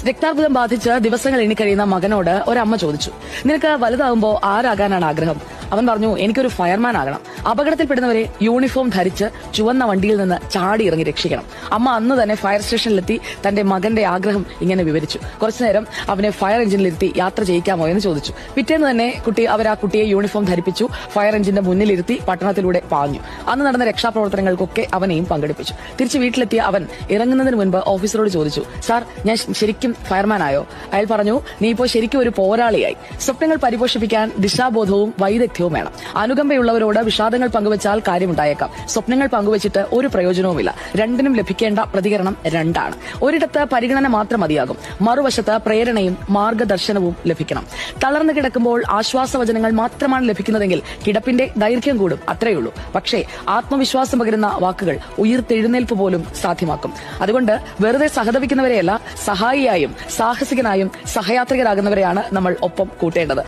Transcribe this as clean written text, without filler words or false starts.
രക്താർബുദം ബാധിച്ച് ദിവസങ്ങൾ എണ്ണിക്കഴിയുന്ന മകനോട് ഒരമ്മ ചോദിച്ചു, നിനക്ക് വലുതാകുമ്പോ ആരാകാനാണ് ആഗ്രഹം? അവൻ പറഞ്ഞു, എനിക്കൊരു ഫയർമാൻ ആകണം. അപകടത്തിൽപ്പെടുന്നവരെ യൂണിഫോം ധരിച്ച് ചുവന്ന വണ്ടിയിൽ നിന്ന് ചാടി ഇറങ്ങി രക്ഷിക്കണം. അമ്മ അന്ന് തന്നെ ഫയർ സ്റ്റേഷനിലെത്തി തന്റെ മകന്റെ ആഗ്രഹം ഇങ്ങനെ വിവരിച്ചു. കുറച്ചുനേരം അവനെ ഫയർ എഞ്ചിനിലിരുത്തി യാത്ര ചെയ്യിക്കാമോ എന്ന് ചോദിച്ചു. പിറ്റേന്ന് തന്നെ അവർ ആ കുട്ടിയെ യൂണിഫോം ധരിപ്പിച്ചു, ഫയർ എഞ്ചിന്റെ മുന്നിലിരുത്തി പട്ടണത്തിലൂടെ പാഞ്ഞു. അന്ന് നടന്ന രക്ഷാപ്രവർത്തനങ്ങൾക്കൊക്കെ അവനെയും പങ്കെടുപ്പിച്ചു. തിരിച്ച് വീട്ടിലെത്തിയ അവൻ ഇറങ്ങുന്നതിന് മുൻപ് ഓഫീസറോട് ചോദിച്ചു, സാർ, ഞാൻ ശരിക്കും ഫയർമാനായോ? അയാൾ പറഞ്ഞു, നീ ഇപ്പോൾ ശരിക്കും ഒരു പോരാളിയായി. സ്വപ്നങ്ങൾ പരിപോഷിപ്പിക്കാൻ ദിശാബോധവും വൈദഗ്ധ്യവും വേണം. അനുകമ്പയുള്ളവരോട് വിഷാദങ്ങൾ പങ്കുവച്ചാൽ കാര്യമുണ്ടായേക്കാം. സ്വപ്നങ്ങൾ പങ്കുവച്ചിട്ട് ഒരു പ്രയോജനവുമില്ല. രണ്ടിനും ലഭിക്കേണ്ട പ്രതികരണം രണ്ടാണ്. ഒരിടത്ത് പരിഗണന മാത്രം മതിയാകും, മറുവശത്ത് പ്രേരണയും മാർഗദർശനവും ലഭിക്കണം. തളർന്നു കിടക്കുമ്പോൾ ആശ്വാസവചനങ്ങൾ മാത്രമാണ് ലഭിക്കുന്നതെങ്കിൽ കിടപ്പിന്റെ ദൈർഘ്യം കൂടും, അത്രയുള്ളൂ. പക്ഷേ ആത്മവിശ്വാസം പകരുന്ന വാക്കുകൾ ഉയിർത്തെഴുന്നേൽപ്പ് പോലും സാധ്യമാക്കും. അതുകൊണ്ട് വെറുതെ സഹതപിക്കുന്നവരെയല്ല, സഹായിയായും സാഹസികനായും സഹയാത്രികരാകുന്നവരെയാണ് നമ്മൾ ഒപ്പം കൂട്ടേണ്ടത്.